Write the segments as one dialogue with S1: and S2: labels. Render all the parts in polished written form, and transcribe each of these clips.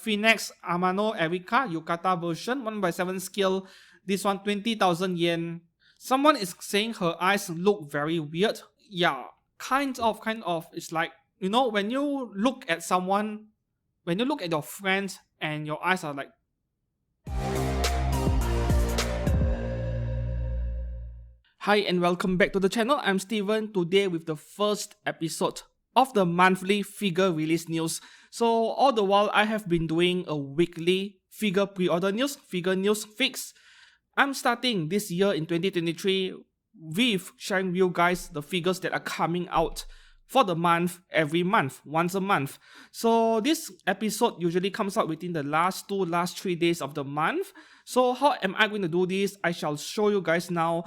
S1: Phoenix Amano Erika Yukata version 1/7 scale. This one 20,000 yen. Someone is saying her eyes look very weird. Yeah, kind of. It's like, when you look at someone, when you look at your friends and your eyes are like. Hi and welcome back to the channel. I'm Steven, today with the first episode of the monthly figure release news. So all the while I have been doing a weekly figure pre-order news, figure news fix. I'm starting this year in 2023 with sharing with you guys the figures that are coming out for the month, every month, once a month. So this episode usually comes out within the last 3 days of the month. So how am I going to do this? I shall show you guys now.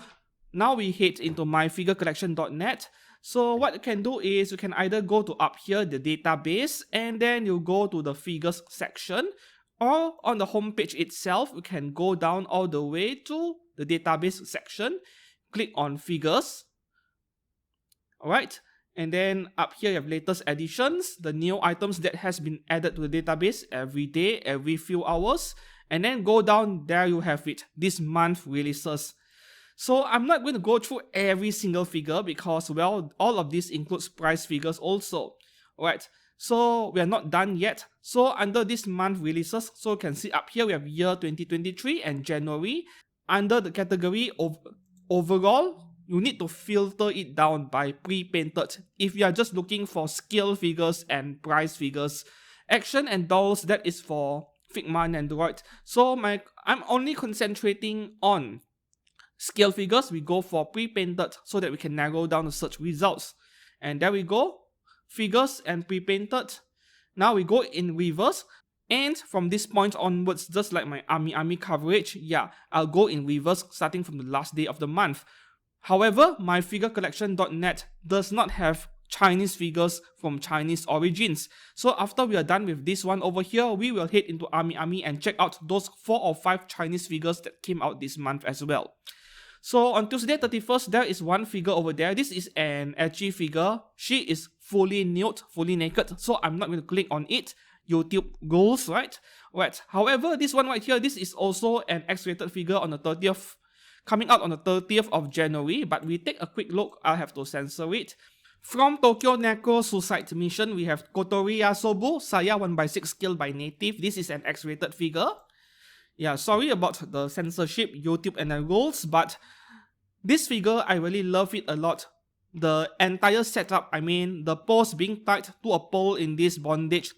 S1: Now we head into myfigurecollection.net. So what you can do is you can either go to up here, the database, and then you go to the figures section, or on the home page itself, you can go down all the way to the database section, click on figures. Alright, and then up here you have latest additions, the new items that has been added to the database every day, every few hours, and then go down, there you have it, this month releases. So I'm not going to go through every single figure because, well, all of this includes price figures also. Alright, so we are not done yet. So under this month releases, so you can see up here we have year 2023 and January. Under the category of overall, you need to filter it down by pre-painted. If you are just looking for scale figures and price figures, action and dolls, that is for Figma and Android. So I'm only concentrating on scale figures. We go for pre-painted so that we can narrow down the search results. And there we go, figures and pre-painted. Now we go in reverse, and from this point onwards, just like my army coverage, yeah, I'll go in reverse starting from the last day of the month. However, myfigurecollection.net does not have Chinese figures from Chinese origins. So after we are done with this one over here, we will head into army and check out those 4 or 5 Chinese figures that came out this month as well. So on Tuesday 31st, there is one figure over there. This is an edgy figure. She is fully nude, fully naked. So I'm not going to click on it. YouTube goals, right? Right. However, this one right here, this is also an X-rated figure on the 30th, coming out on the 30th of January. But we take a quick look. I'll have to censor it. From Tokyo Necro Suicide Mission, we have Kotori Yasobu, Saya 1/6 scale by native. This is an X-rated figure. Yeah, sorry about the censorship, YouTube and the rules, but this figure, I really love it a lot. The entire setup, I mean, the pose being tied to a pole in this bondage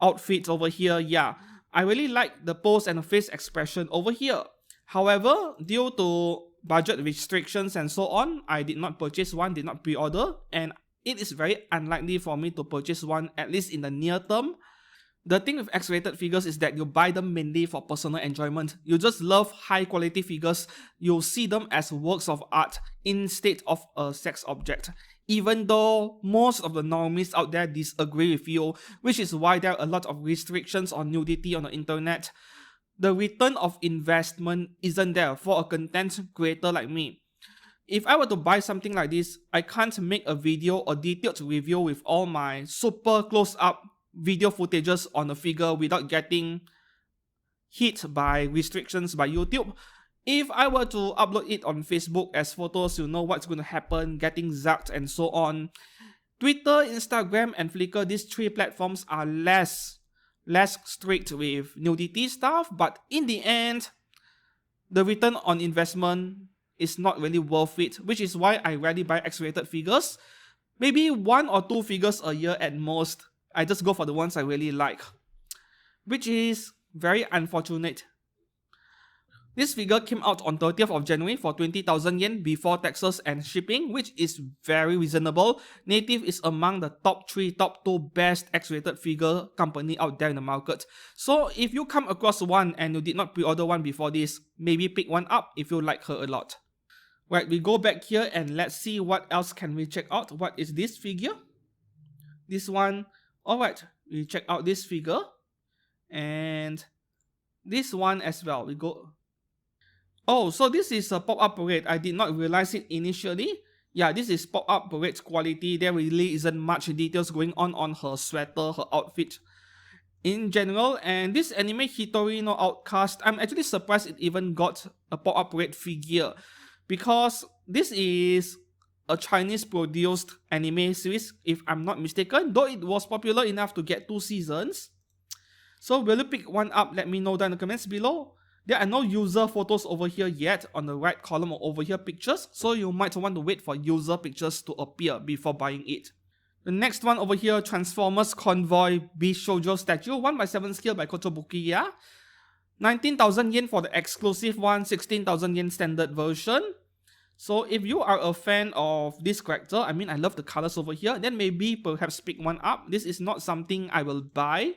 S1: outfit over here, yeah. I really like the pose and the face expression over here. However, due to budget restrictions and so on, I did not purchase one, did not pre-order, and it is very unlikely for me to purchase one, at least in the near term. The thing with X-rated figures is that you buy them mainly for personal enjoyment. You just love high quality figures. You see them as works of art instead of a sex object. Even though most of the normies out there disagree with you, which is why there are a lot of restrictions on nudity on the internet, the return of investment isn't there for a content creator like me. If I were to buy something like this, I can't make a video or detailed review with all my super close-up video footages on a figure without getting hit by restrictions by YouTube. If I were to upload it on Facebook as photos, you know what's going to happen, getting zapped and so on. Twitter, Instagram and Flickr, these 3 platforms are less strict with nudity stuff, but in the end, the return on investment is not really worth it, which is why I rarely buy X-rated figures. Maybe 1 or 2 figures a year at most. I just go for the ones I really like, which is very unfortunate. This figure came out on 30th of January for 20,000 yen before taxes and shipping, which is very reasonable. Native is among the top 2 best X-rated figure company out there in the market. So if you come across one and you did not pre-order one before this, maybe pick one up if you like her a lot. Right, we go back here and let's see what else can we check out. What is this figure? This one. Alright, we check out this figure and this one as well. We go. Oh, so this is a pop-up parade. I did not realize it initially. Yeah, this is pop-up parade quality. There really isn't much details going on her sweater, her outfit. in general. And this anime Hitori no Outcast, I'm actually surprised it even got a pop-up rate figure, because this is a Chinese produced anime series, if I'm not mistaken, though it was popular enough to get 2 seasons. So will you pick one up? Let me know down in the comments below. There are no user photos over here yet on the right column, or over here pictures, so you might want to wait for user pictures to appear before buying it. The next one over here, Transformers Convoy Bishoujo Statue, 1/7 scale by Kotobukiya. 19,000 yen for the exclusive one, 16,000 yen standard version. So if you are a fan of this character, I mean I love the colors over here, then maybe perhaps pick one up. This is not something I will buy,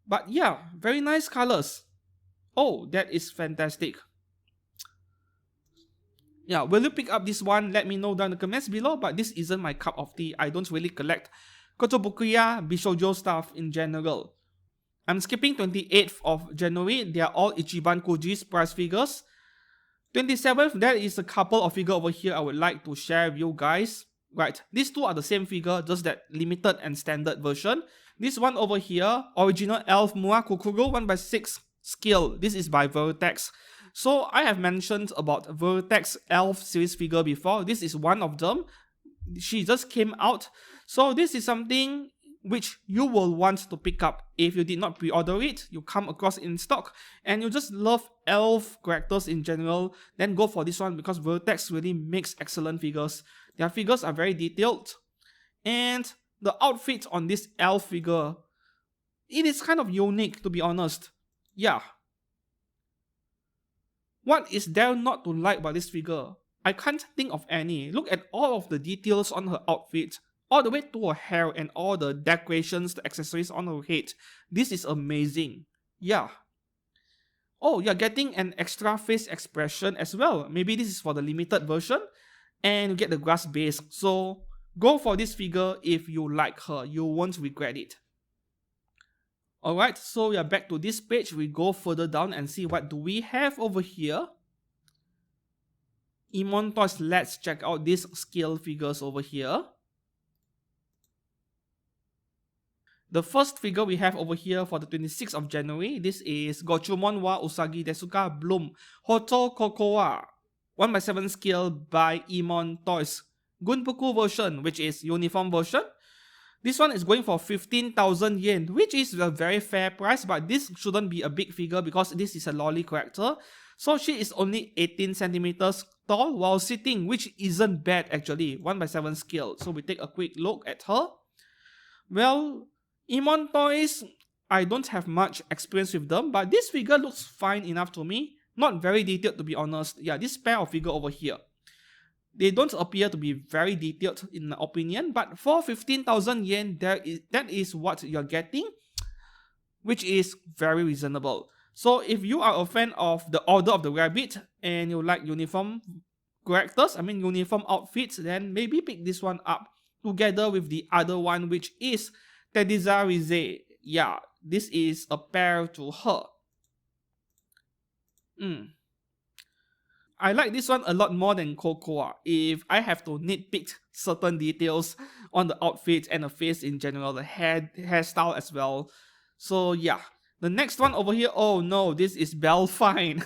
S1: but yeah, very nice colors. Oh, that is fantastic. Yeah, will you pick up this one? Let me know down in the comments below, but this isn't my cup of tea. I don't really collect Kotobukiya Bishoujo stuff in general. I'm skipping 28th of January. They are all Ichiban Kuji's price figures. 27th, there is a couple of figures over here I would like to share with you guys. Right, these two are the same figure, just that limited and standard version. This one over here, original Elf Mua Kukuru 1/6 scale. This is by Vertex. So I have mentioned about Vertex Elf series figure before. This is one of them. She just came out. So this is something which you will want to pick up. If you did not pre-order it, you come across in stock, and you just love elf characters in general, then go for this one, because Vertex really makes excellent figures. Their figures are very detailed, and the outfit on this elf figure, it is kind of unique, to be honest. Yeah. What is there not to like about this figure? I can't think of any. Look at all of the details on her outfit, all the way to her hair and all the decorations, the accessories on her head. This is amazing. Yeah. Oh, you're getting an extra face expression as well. Maybe this is for the limited version, and you get the grass base. So go for this figure if you like her. You won't regret it. Alright, so we are back to this page. We go further down and see what do we have over here. Emon Toys, let's check out these scale figures over here. The first figure we have over here for the 26th of January, this is Gochumon wa Usagi Desuka Bloom Hoto Kokoa 1/7 scale by Emon Toys. Gunpuku version, which is uniform version. This one is going for 15,000 yen, which is a very fair price, but this shouldn't be a big figure because this is a loli character. So she is only 18 centimeters tall while sitting, which isn't bad actually, 1/7 scale. So we take a quick look at her. Well, Emon Toys, I don't have much experience with them, but this figure looks fine enough to me. Not very detailed, to be honest. Yeah, this pair of figure over here, they don't appear to be very detailed in my opinion, but for 15,000 yen, that is what you're getting, which is very reasonable. So if you are a fan of the Order of the Rabbit and you like uniform characters, I mean uniform outfits, then maybe pick this one up together with the other one, which is Tediza Rize. Yeah, this is a pair to her. I like this one a lot more than Cocoa if I have to nitpick certain details on the outfit and the face in general, the hairstyle as well. So yeah, the next one over here, oh no, this is Belfine.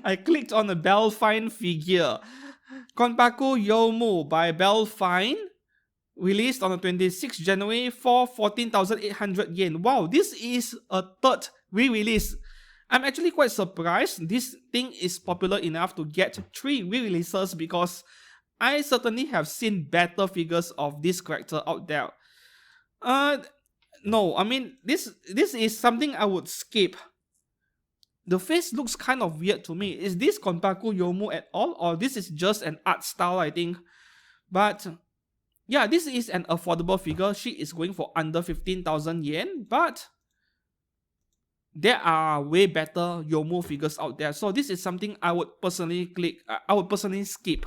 S1: I clicked on the Belfine figure. Konpaku Yomu by Belfine, released on the 26th January for 14,800 yen. Wow, this is a third re-release. I'm actually quite surprised this thing is popular enough to get 3 re-releases, because I certainly have seen better figures of this character out there. No, I mean, this is something I would skip. The face looks kind of weird to me. Is this Konpaku Yomu at all, or this is just an art style, I think? But yeah, this is an affordable figure. She is going for under 15,000 yen, but there are way better Yomu figures out there. So this is something I would personally skip.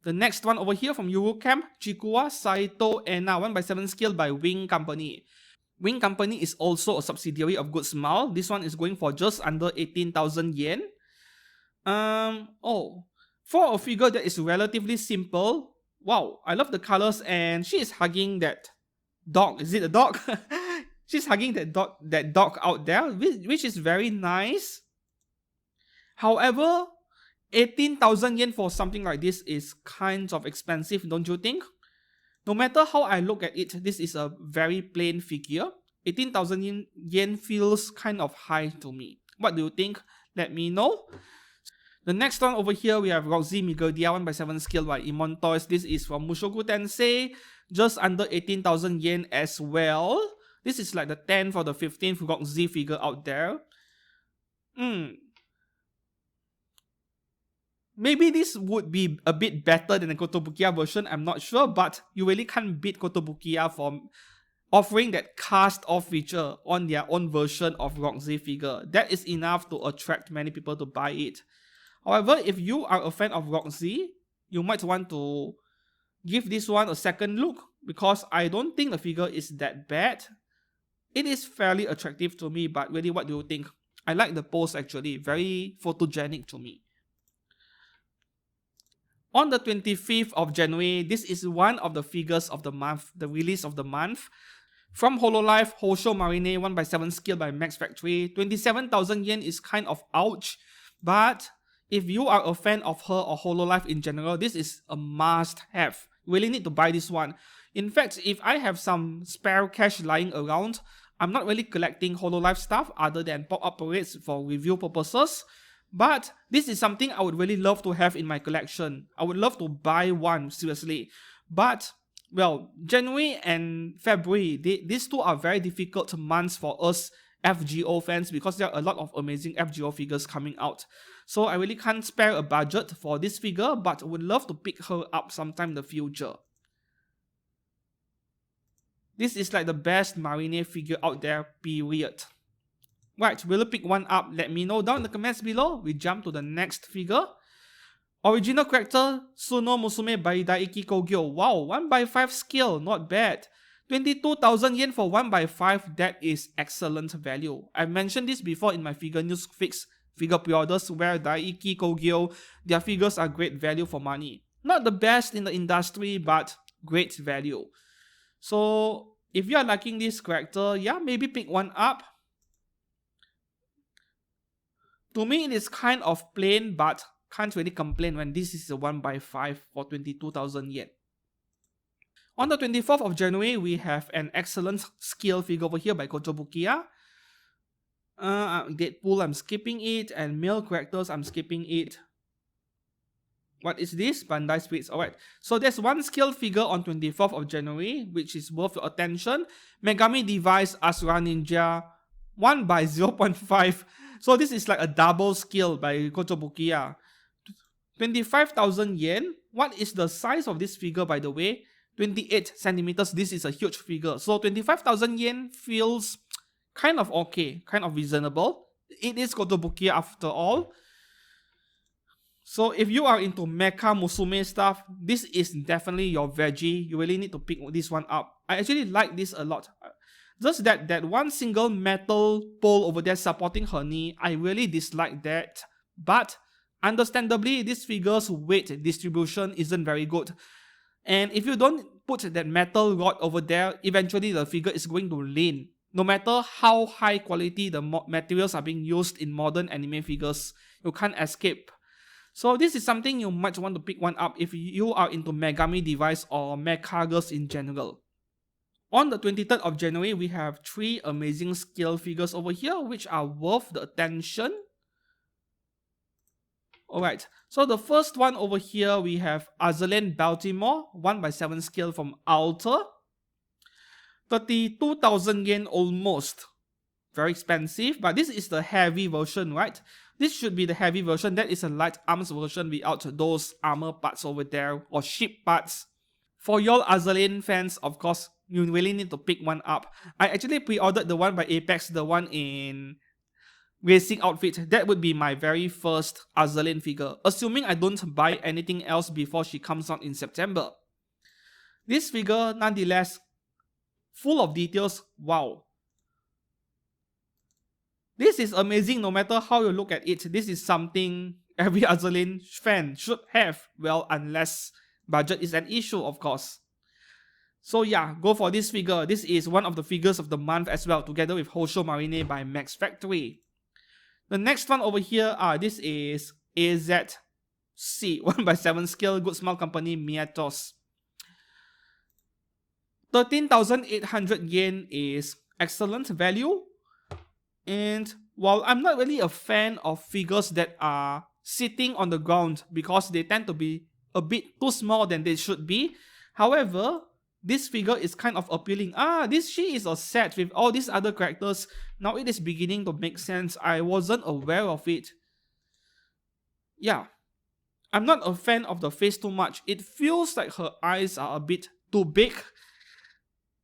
S1: The next one over here from Eurocamp, Chikuwa Saito Ena 1/7 scale by Wing Company. Wing Company is also a subsidiary of Good Smile. This one is going for just under 18,000 yen. For a figure that is relatively simple, wow, I love the colors, and she is hugging that dog. Is it a dog? She's hugging that dog out there, which is very nice. However, 18,000 yen for something like this is kind of expensive, don't you think? No matter how I look at it, this is a very plain figure. 18,000 yen feels kind of high to me. What do you think? Let me know. The next one over here, we have Roxy Migodia 1/7 scale by Imon Toys. This is from Mushoku Tensei, just under 18,000 yen as well. This is like the 10th or the 15th Roxy figure out there. Maybe this would be a bit better than the Kotobukiya version, I'm not sure, but you really can't beat Kotobukiya for offering that cast-off feature on their own version of Roxy figure. That is enough to attract many people to buy it. However, if you are a fan of Roxy, you might want to give this one a second look, because I don't think the figure is that bad. It is fairly attractive to me, but really, what do you think? I like the pose actually, very photogenic to me. On the 25th of January, this is one of the figures of the month, the release of the month. From Hololive, Houshou Marine 1/7 scale by Max Factory. 27,000 yen is kind of ouch, but if you are a fan of her or Hololive in general, this is a must-have. You really need to buy this one. In fact, if I have some spare cash lying around, I'm not really collecting Hololive stuff other than pop-up parades for review purposes. But this is something I would really love to have in my collection. I would love to buy one, seriously. But, well, January and February, these two are very difficult months for us FGO fans, because there are a lot of amazing FGO figures coming out. So I really can't spare a budget for this figure, but would love to pick her up sometime in the future. This is like the best Marine figure out there, period. Right, will you pick one up? Let me know down in the comments below. We jump to the next figure. Original character Tsuno Musume by Daiki Kogyo. Wow, 1/5 scale, not bad. 22,000 yen for 1/5, that is excellent value. I mentioned this before in my figure news fix figure pre-orders, where Daiki Kogyo, their figures are great value for money. Not the best in the industry, but great value. So if you are liking this character, yeah, maybe pick one up. To me, it is kind of plain, but can't really complain when this is a 1/5 for 22,000 yen. On the 24th of January, we have an excellent scale figure over here by Kotobukiya. Deadpool, I'm skipping it, and male characters, I'm skipping it. What is this? Bandai Spirits. Alright, so there's one scale figure on 24th of January, which is worth your attention. Megami Device Asura Ninja 1/0.5. So this is like a double scale by Kotobukiya. 25,000 yen. What is the size of this figure, by the way? 28 centimeters. This is a huge figure. So 25,000 yen feels kind of okay, kind of reasonable. It is Kotobukiya after all. So if you are into mecha musume stuff, this is definitely your veggie. You really need to pick this one up. I actually like this a lot. Just that one single metal pole over there supporting her knee, I really dislike that. But understandably, this figure's weight distribution isn't very good. And if you don't put that metal rod over there, eventually the figure is going to lean. No matter how high quality the materials are being used in modern anime figures, you can't escape. So this is something you might want to pick one up if you are into Megami Device or mecha girls in general. On the 23rd of January, we have 3 amazing scale figures over here, which are worth the attention. Alright, so the first one over here, we have Azur Lane Baltimore, 1/7 scale from Alter. 32,000 yen almost. Very expensive, but this is the heavy version, right? This should be the heavy version. That is a light arms version without those armor parts over there, or ship parts. For y'all Azur Lane fans, of course, you really need to pick one up. I actually pre-ordered the one by Apex, the one in racing outfit. That would be my very first Azur Lane figure, assuming I don't buy anything else before she comes out in September. This figure, nonetheless, full of details. Wow. This is amazing no matter how you look at it. This is something every Azur Lane fan should have. Well, unless budget is an issue, of course. So yeah, go for this figure. This is one of the figures of the month as well, together with Houshou Marine by Max Factory. The next one over here, this is AZC 1x7 scale, Good Smile Company Mietos. 13,800 yen is excellent value. And while I'm not really a fan of figures that are sitting on the ground because they tend to be a bit too small than they should be, however, this figure is kind of appealing. She is a set with all these other characters. Now it is beginning to make sense. I wasn't aware of it. Yeah, I'm not a fan of the face too much. It feels like her eyes are a bit too big.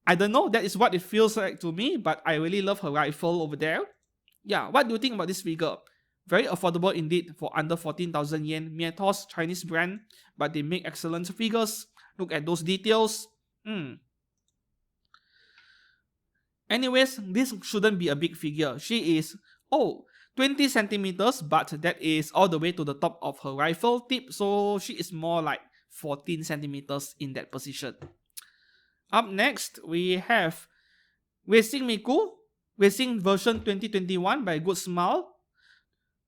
S1: I don't know, that is what it feels like to me, but I really love her rifle over there. Yeah, what do you think about this figure? Very affordable indeed for under 14,000 yen. Mietos, Chinese brand, but they make excellent figures. Look at those details. Anyways, this shouldn't be a big figure. She is, 20 centimeters, but that is all the way to the top of her rifle tip, so she is more like 14 centimeters in that position. Up next, we have Racing Miku, Racing version 2021 by Good Smile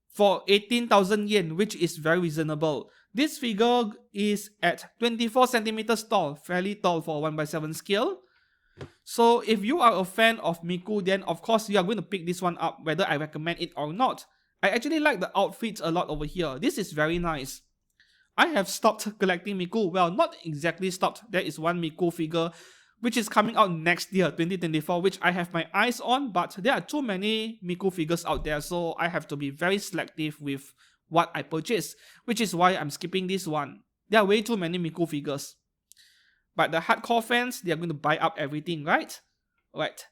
S1: for 18,000 yen, which is very reasonable. This figure is at 24 centimeters tall, fairly tall for a 1x7 scale. So if you are a fan of Miku, then of course you are going to pick this one up, whether I recommend it or not. I actually like the outfits a lot over here. This is very nice. I have stopped collecting Miku. Well, not exactly stopped. There is one Miku figure which is coming out next year, 2024, which I have my eyes on, but there are too many Miku figures out there, so I have to be very selective with what I purchase, which is why I'm skipping this one. There are way too many Miku figures. But the hardcore fans, they are going to buy up everything, right? Right.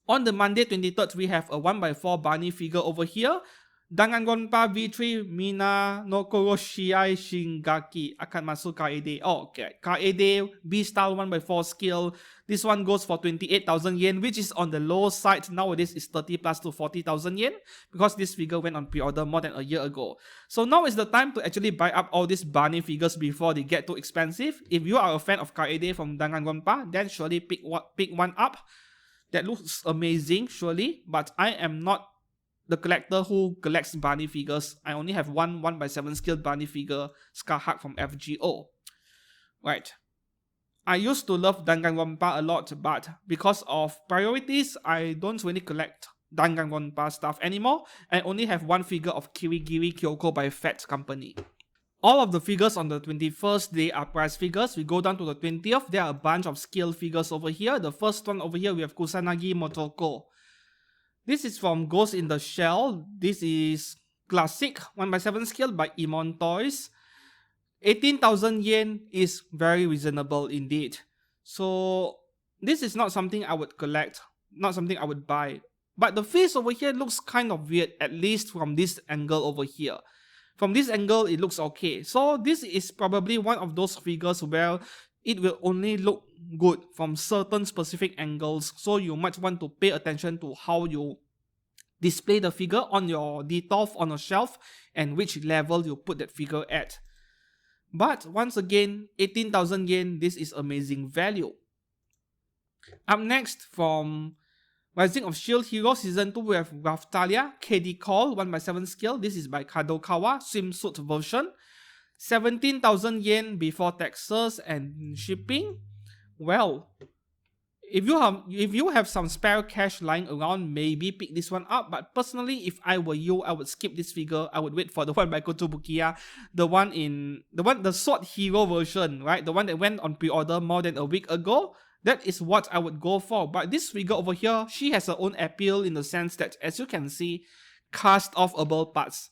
S1: On the Monday 23rd, we have a 1x4 Barney figure over here. Danganronpa V3 Mina no Koroshiai Shingaki akan masuk Kaede. Okay. Kaede B-style 1x4 scale. This one goes for 28,000 yen, which is on the low side. Nowadays it's 30 plus to 40,000 yen because this figure went on pre-order more than a year ago. So now is the time to actually buy up all these Barney figures before they get too expensive. If you are a fan of Kaede from Danganronpa, then surely pick one up. That looks amazing, surely, but I am not the collector who collects Barney figures. I only have one 1x7 scale Barney figure, Scarhawk from FGO. Right. I used to love Danganronpa a lot, but because of priorities, I don't really collect Danganronpa stuff anymore. I only have one figure of Kirigiri Kyoko by Fat Company. All of the figures on the 21st, they are price figures. We go down to the 20th, there are a bunch of scale figures over here. The first one over here, we have Kusanagi Motoko. This is from Ghost in the Shell. This is classic 1x7 scale by Emon Toys. 18,000 yen is very reasonable indeed. So this is not something I would collect, not something I would buy. But the face over here looks kind of weird, at least from this angle over here. From this angle, it looks okay. So this is probably one of those figures where it will only look good from certain specific angles, so you might want to pay attention to how you display the figure on your detolf on a shelf and which level you put that figure at. But once again, 18,000 yen, this is amazing value. Up next, from Rising of Shield Hero Season 2, we have Raftalia, KD Call, 1x7 scale. This is by Kadokawa, swimsuit version. 17,000 yen before taxes and shipping. Well, if you have some spare cash lying around, maybe pick this one up. But personally, if I were you, I would skip this figure. I would wait for the one by Kotobukiya, the Sword Hero version, right? The one that went on pre-order more than a week ago. That is what I would go for. But this figure over here, she has her own appeal in the sense that, as you can see, cast offable parts.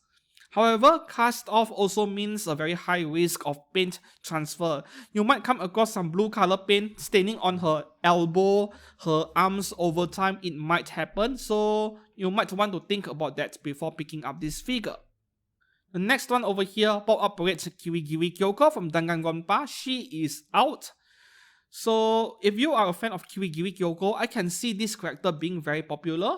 S1: However, cast off also means a very high risk of paint transfer. You might come across some blue color paint staining on her elbow, her arms over time. It might happen, so you might want to think about that before picking up this figure. The next one over here, Pop-Up Parade Kirigiri Kyoko from Danganronpa. She is out. So if you are a fan of Kirigiri Kyoko, I can see this character being very popular.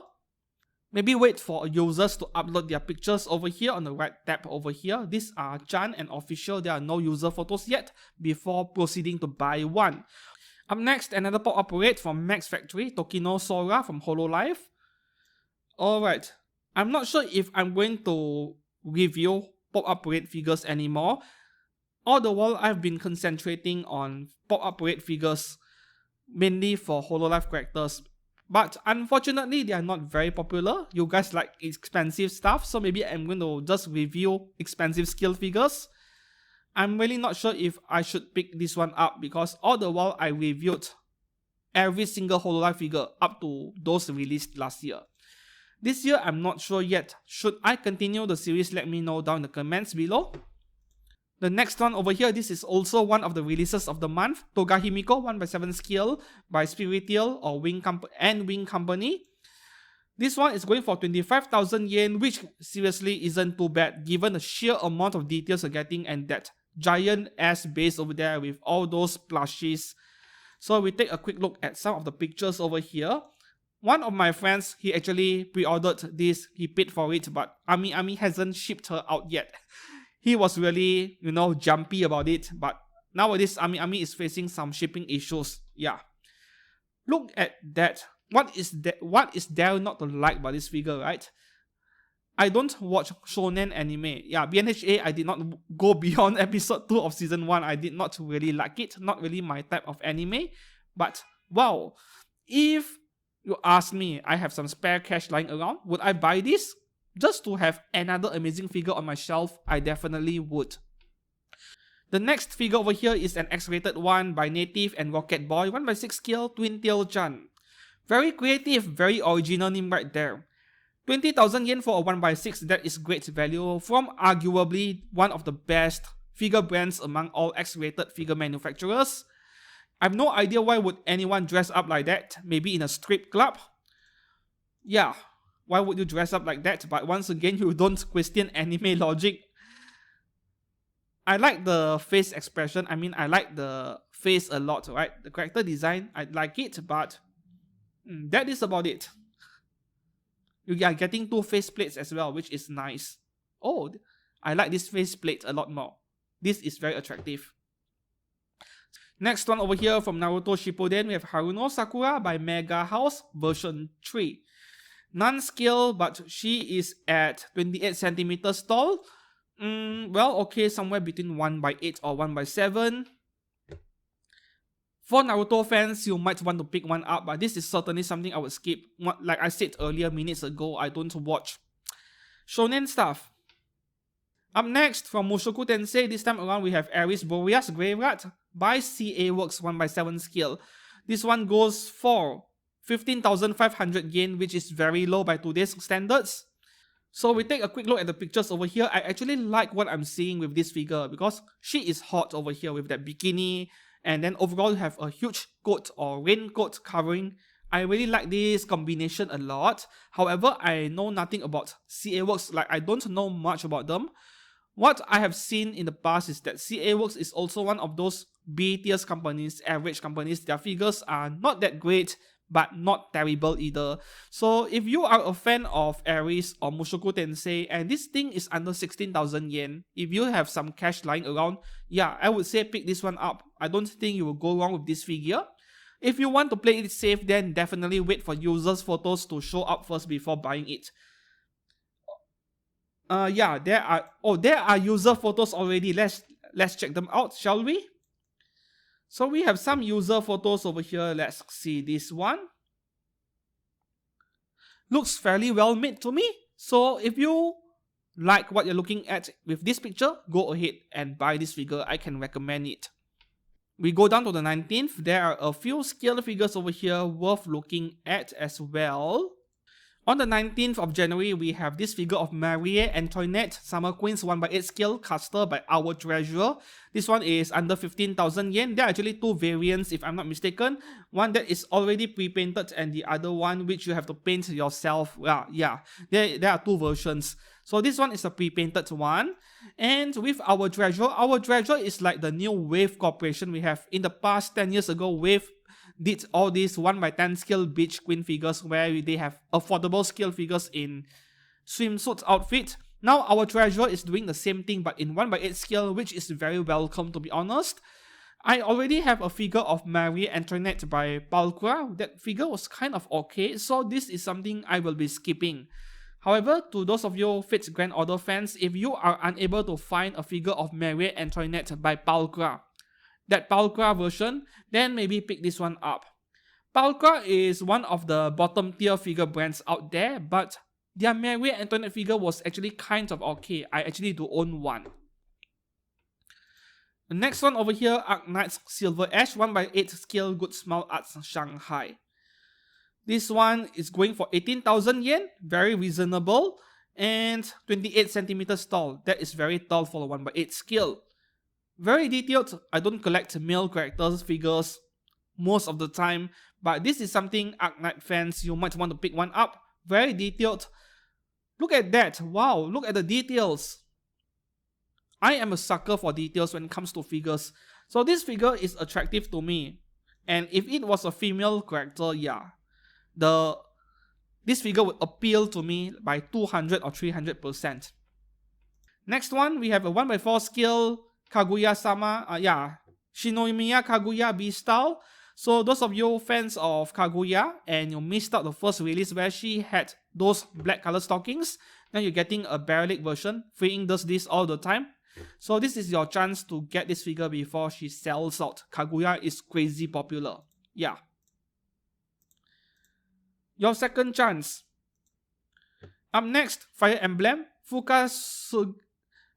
S1: Maybe wait for users to upload their pictures over here on the right tab over here. These are Chan and official. There are no user photos yet before proceeding to buy one. Up next, another pop-up parade from Max Factory, Tokino Sora from Hololive. Alright, I'm not sure if I'm going to review pop-up parade figures anymore. All the while, I've been concentrating on pop-up parade figures, mainly for Hololive characters. But unfortunately, they are not very popular. You guys like expensive stuff, so maybe I'm going to just review expensive skill figures. I'm really not sure if I should pick this one up because all the while I reviewed every single Hololive figure up to those released last year. This year, I'm not sure yet. Should I continue the series? Let me know down in the comments below. The next one over here, this is also one of the releases of the month. Toga Himiko 1/7 scale by Spiritale or Wing Company. This one is going for 25,000 yen, which seriously isn't too bad given the sheer amount of details you're getting and that giant ass base over there with all those plushies. So we take a quick look at some of the pictures over here. One of my friends, he actually pre-ordered this, he paid for it, but Ami hasn't shipped her out yet. He was really, jumpy about it, but nowadays Ami is facing some shipping issues. Yeah. Look at that. What is there not to like about this figure, right? I don't watch shonen anime. Yeah, BNHA, I did not go beyond episode 2 of season 1. I did not really like it. Not really my type of anime. But, wow. If you ask me, I have some spare cash lying around, would I buy this? Just to have another amazing figure on my shelf, I definitely would. The next figure over here is an X-rated one by Native and Rocket Boy 1/6 scale Twin Tail Chan. Very creative, very original name right there. 20,000 yen for a 1/6, that is great value from arguably one of the best figure brands among all X-rated figure manufacturers. I have no idea why would anyone dress up like that, maybe in a strip club. Yeah, why would you dress up like that? But once again, you don't question anime logic. I like the face expression, I like the face a lot, right? The character design, I like it, but that is about it. You are getting 2 face plates as well, which is nice. Oh, I like this face plate a lot more. This is very attractive. Next one over here from Naruto Shippuden, we have Haruno Sakura by Mega House version 3. Non-scale, but she is at 28 centimeters tall. Well, okay, somewhere between 1/8 or 1/7. For Naruto fans, you might want to pick one up, but this is certainly something I would skip. Like I said earlier, minutes ago, I don't watch shonen stuff. Up next, from Mushoku Tensei, this time around we have Aris Boreas Graveyard by CA Works 1/7 scale. This one goes for 15,500 yen, which is very low by today's standards. So we take a quick look at the pictures over here. I actually like what I'm seeing with this figure because she is hot over here with that bikini, and then overall you have a huge coat or raincoat covering. I really like this combination a lot. However, I know nothing about CA Works, like I don't know much about them. What I have seen in the past is that CA Works is also one of those B-tier companies, average companies. Their figures are not that great, but not terrible either. So if you are a fan of Aris or Mushoku Tensei and this thing is under 16,000 yen, if you have some cash lying around, yeah, I would say pick this one up. I don't think you will go wrong with this figure. If you want to play it safe, then definitely wait for users' photos to show up first before buying it. Yeah, there are user photos already. Let's check them out, shall we? So we have some user photos over here. Let's see this one. Looks fairly well made to me. So if you like what you're looking at with this picture, go ahead and buy this figure. I can recommend it. We go down to the 19th. There are a few scale figures over here worth looking at as well. On the 19th of January, we have this figure of Marie Antoinette, Summer Queen's 1/8 scale caster by Our Treasure. This one is under 15,000 yen. There are actually 2 variants if I'm not mistaken. One that is already pre-painted and the other one which you have to paint yourself. Yeah, there are 2 versions. So this one is a pre-painted one. And with Our Treasure is like the new Wave Corporation we have. In the past 10 years ago, Wave did all these 1/10 scale beach queen figures where they have affordable scale figures in swimsuit outfit. Now Our Treasure is doing the same thing but in 1/8 scale, which is very welcome, to be honest. I already have a figure of Marie Antoinette by Baltimore. That figure was kind of okay, so this is something I will be skipping. However, to those of you Fate's Grand Order fans, if you are unable to find a figure of Marie Antoinette by Baltimore, that Baltimore version, then maybe pick this one up. Baltimore is one of the bottom tier figure brands out there, but their Marie Antoinette figure was actually kind of okay. I actually do own one. The next one over here, Arknight's Silver Ash, 1x8 scale Good Smile Arts Shanghai. This one is going for 18,000 yen, very reasonable, and 28 centimeters tall. That is very tall for a 1x8 scale. Very detailed. I don't collect male characters figures most of the time, but this is something Arknight fans, you might want to pick one up. Very detailed. Look at that. Wow, look at the details. I am a sucker for details when it comes to figures. So this figure is attractive to me. And if it was a female character, yeah, this figure would appeal to me by 200 or 300%. Next one, we have a 1x4 scale Kaguya-sama. Shinomiya Kaguya B-Style. So those of you fans of Kaguya and you missed out the first release where she had those black color stockings, now you're getting a barrel version. Freeing does this all the time. So this is your chance to get this figure before she sells out. Kaguya is crazy popular. Yeah. Your second chance. Up next, Fire Emblem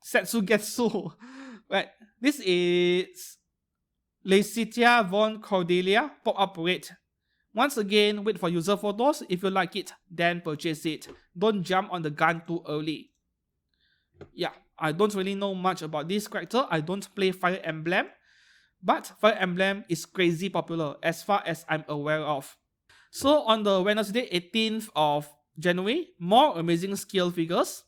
S1: Setsugetsu. Right. This is Illyasviel von Cordelia pop-up rate. Once again, wait for user photos. If you like it, then purchase it. Don't jump on the gun too early. Yeah, I don't really know much about this character. I don't play Fire Emblem. But Fire Emblem is crazy popular as far as I'm aware of. So on the Wednesday 18th of January, more amazing scale figures.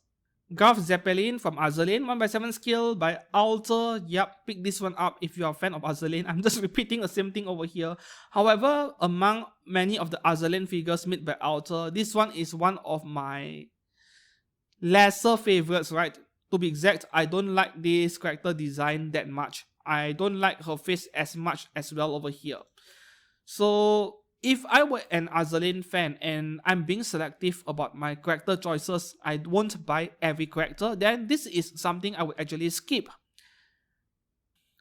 S1: Garth Zeppelin from Azur Lane, 1x7 scale by Alter. Yep, pick this one up if you are a fan of Azur Lane. I'm just repeating the same thing over here. However, among many of the Azur Lane figures made by Alter, this one is one of my lesser favorites, right? To be exact, I don't like this character design that much. I don't like her face as much as well over here. So if I were an Azur Lane fan and I'm being selective about my character choices, I won't buy every character, then this is something I would actually skip.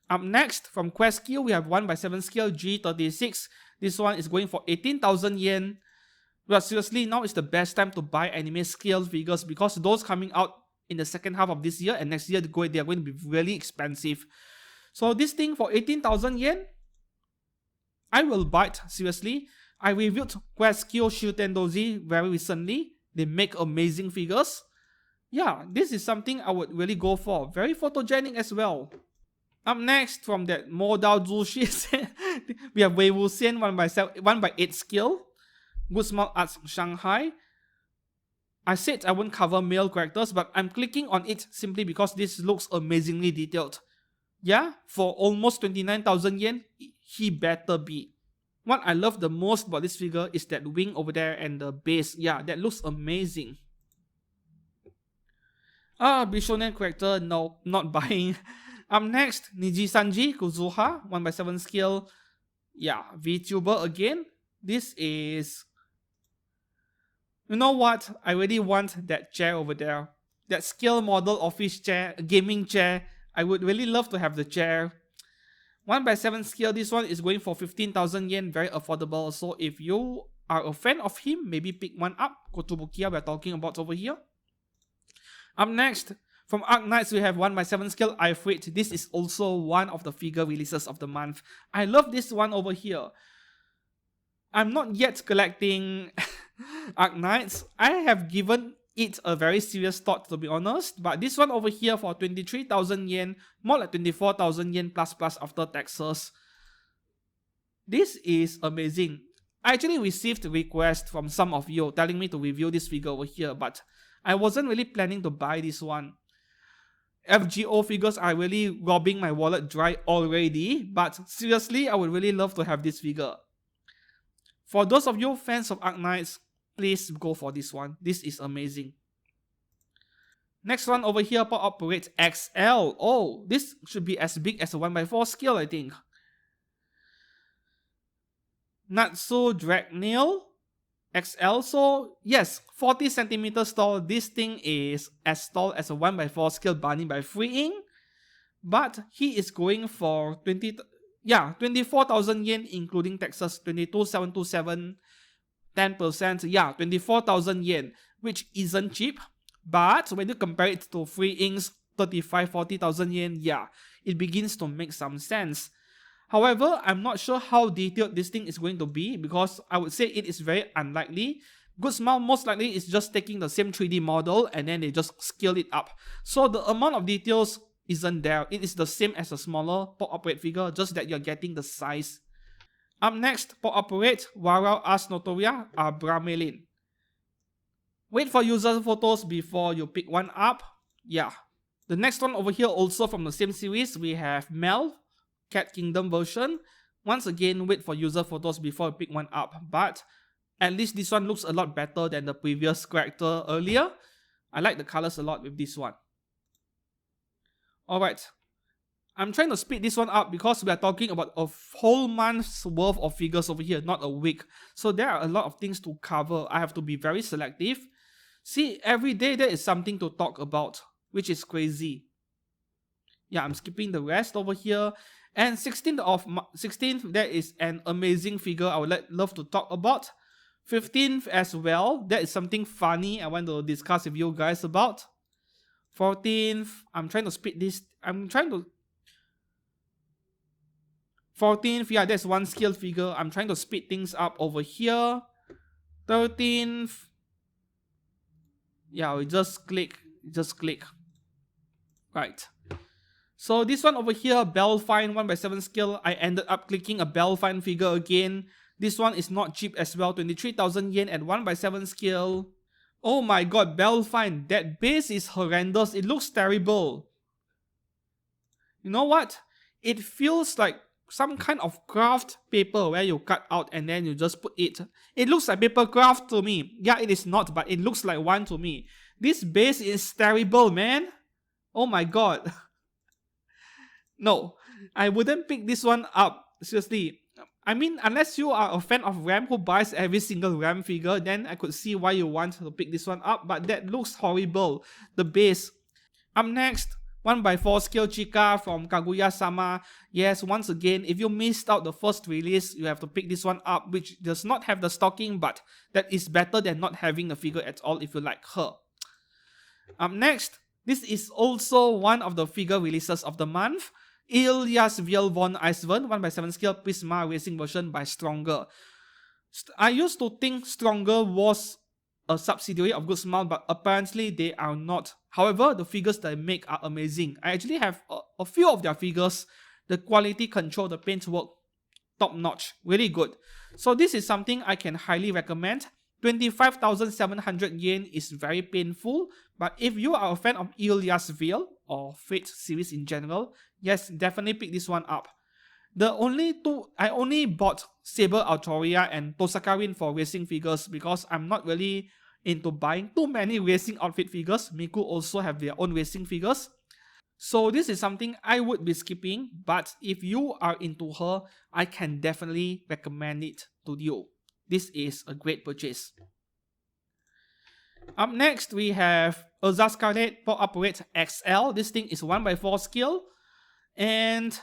S1: Up next, from Quest Q, we have 1x7 scale G36. This one is going for 18,000 yen. Well, seriously, now is the best time to buy anime scale figures because those coming out in the second half of this year and next year, they are going to be really expensive. So this thing for 18,000 yen, I will buy it, seriously. I reviewed Quest Q Shutendozi very recently. They make amazing figures. Yeah, this is something I would really go for. Very photogenic as well. Up next, from that Modal Zushi, we have Wei Wuxian 1x8 scale. Good Smile Arts Shanghai. I said I won't cover male characters, but I'm clicking on it simply because this looks amazingly detailed. Yeah, for almost 29,000 yen, he better be. What I love the most about this figure is that wing over there and the base. Yeah, that looks amazing. Bishonen character, no, not buying. Up next, Nijisanji Kuzuha, 1x7 scale. Yeah, VTuber again. This is... You know what? I really want that chair over there. That scale model office chair, gaming chair. I would really love to have the chair. 1x7 scale, this one is going for 15,000 yen, very affordable. So if you are a fan of him, maybe pick one up. Kotobukiya we're talking about over here. Up next, from Arknights, we have 1x7 scale Ifrit. This is also one of the figure releases of the month. I love this one over here. I'm not yet collecting Arknights. I have given it a very serious thought, to be honest, but this one over here for 23,000 yen, more like 24,000 yen plus after taxes. This is amazing. I actually received requests from some of you telling me to review this figure over here, but I wasn't really planning to buy this one. FGO figures are really robbing my wallet dry already, but seriously, I would really love to have this figure. For those of you fans of Arknights, please go for this one. This is amazing. Next one over here, Pop Up Parade XL. Oh, this should be as big as a 1x4 scale, I think. Natsu Dragneel XL. So yes, 40 centimeters tall. This thing is as tall as a 1x4 scale bunny by freeing. But he is going for 24,000 yen including taxes, 22,727, 10%, 24,000 yen, which isn't cheap. But when you compare it to Free Ink's 40,000 yen, it begins to make some sense. However, I'm not sure how detailed this thing is going to be because I would say it is very unlikely. Good Smile most likely is just taking the same 3D model and then they just scale it up. So the amount of details isn't there. It is the same as a smaller Pop Operate figure, just that you're getting the size. Up next, Pop Operate Warao Ars Notoria Abramelin. Wait for user photos before you pick one up. The next one over here, also from the same series, we have Mel, Cat Kingdom version. Once again, wait for user photos before you pick one up. But at least this one looks a lot better than the previous character earlier. I like the colors a lot with this one. Alright, I'm trying to speed this one up because we are talking about a whole month's worth of figures over here, not a week. So there are a lot of things to cover. I have to be very selective. See, every day there is something to talk about, which is crazy. I'm skipping the rest over here. And 16th, there is an amazing figure I would love to talk about. 15th as well, that is something funny I want to discuss with you guys about. 14th, I'm trying to speed this. 14th, that's one scale figure. I'm trying to speed things up over here. 13th, we just click. Right. So this one over here, Belfine 1x7 scale. I ended up clicking a Belfine figure again. This one is not cheap as well. 23,000 yen at 1x7 scale. Oh my god, Belfine, that base is horrendous. It looks terrible. You know what? It feels like some kind of craft paper where you cut out and then you just put it. It looks like paper craft to me. It is not, but it looks like one to me. This base is terrible, man. Oh my god. No, I wouldn't pick this one up. Seriously. I mean, unless you are a fan of Ram who buys every single Ram figure, then I could see why you want to pick this one up, but that looks horrible. The base. Up next, 1x4 scale Chica from Kaguya-sama. Yes, once again, if you missed out the first release, you have to pick this one up, which does not have the stocking, but that is better than not having the figure at all if you like her. Up next, this is also one of the figure releases of the month. Illyasviel von Einsbern 1x7 scale Prisma Racing version by Stronger. I used to think Stronger was a subsidiary of Good Smile, but apparently they are not. However, the figures they make are amazing. I actually have a few of their figures. The quality control, the paintwork, top notch, really good. So this is something I can highly recommend. 25,700 yen is very painful, but if you are a fan of Illyasviel or Fate series in general, yes, definitely pick this one up. I only bought Saber Autoria and Tosakarin for racing figures because I'm not really into buying too many racing outfit figures. Miku also have their own racing figures. So this is something I would be skipping, but if you are into her, I can definitely recommend it to you. This is a great purchase. Up next, we have Azur Scarlet Pop Operate XL. This thing is 1x4 scale. And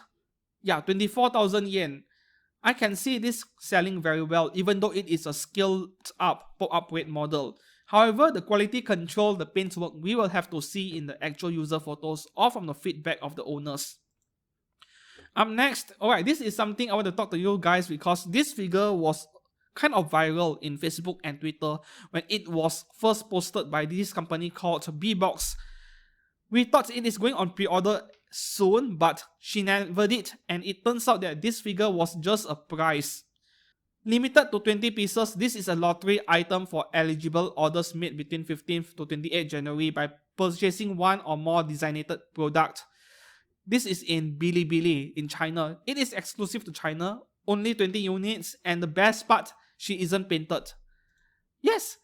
S1: 24,000 yen. I can see this selling very well, even though it is a scaled up Pop Operate model. However, the quality control, the paintwork, we will have to see in the actual user photos or from the feedback of the owners. Up next, alright, this is something I want to talk to you guys because this figure was kind of viral in Facebook and Twitter when it was first posted by this company called B-Box. We thought it is going on pre-order soon, but she never did, and it turns out that this figure was just a prize. Limited to 20 pieces, this is a lottery item for eligible orders made between 15th to 28th January by purchasing one or more designated product. This is in Bilibili in China. It is exclusive to China, only 20 units, and the best part, she isn't painted. Yes,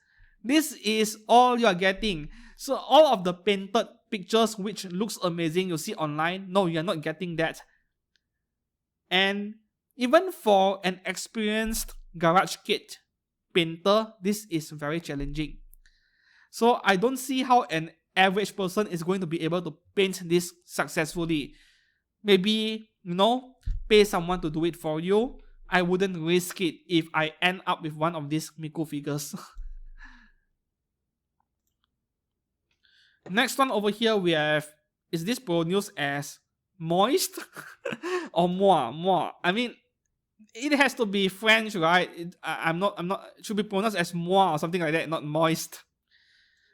S1: this is all you are getting. So all of the painted pictures which looks amazing you see online, no, you are not getting that. And even for an experienced garage kit painter, this is very challenging. So I don't see how an average person is going to be able to paint this successfully. Maybe, pay someone to do it for you. I wouldn't risk it if I end up with one of these Himiko figures. Next one over here we have, is this pronounced as moist? Or moi? I mean, it has to be French, right? I'm not, it should be pronounced as moi or something like that, not moist.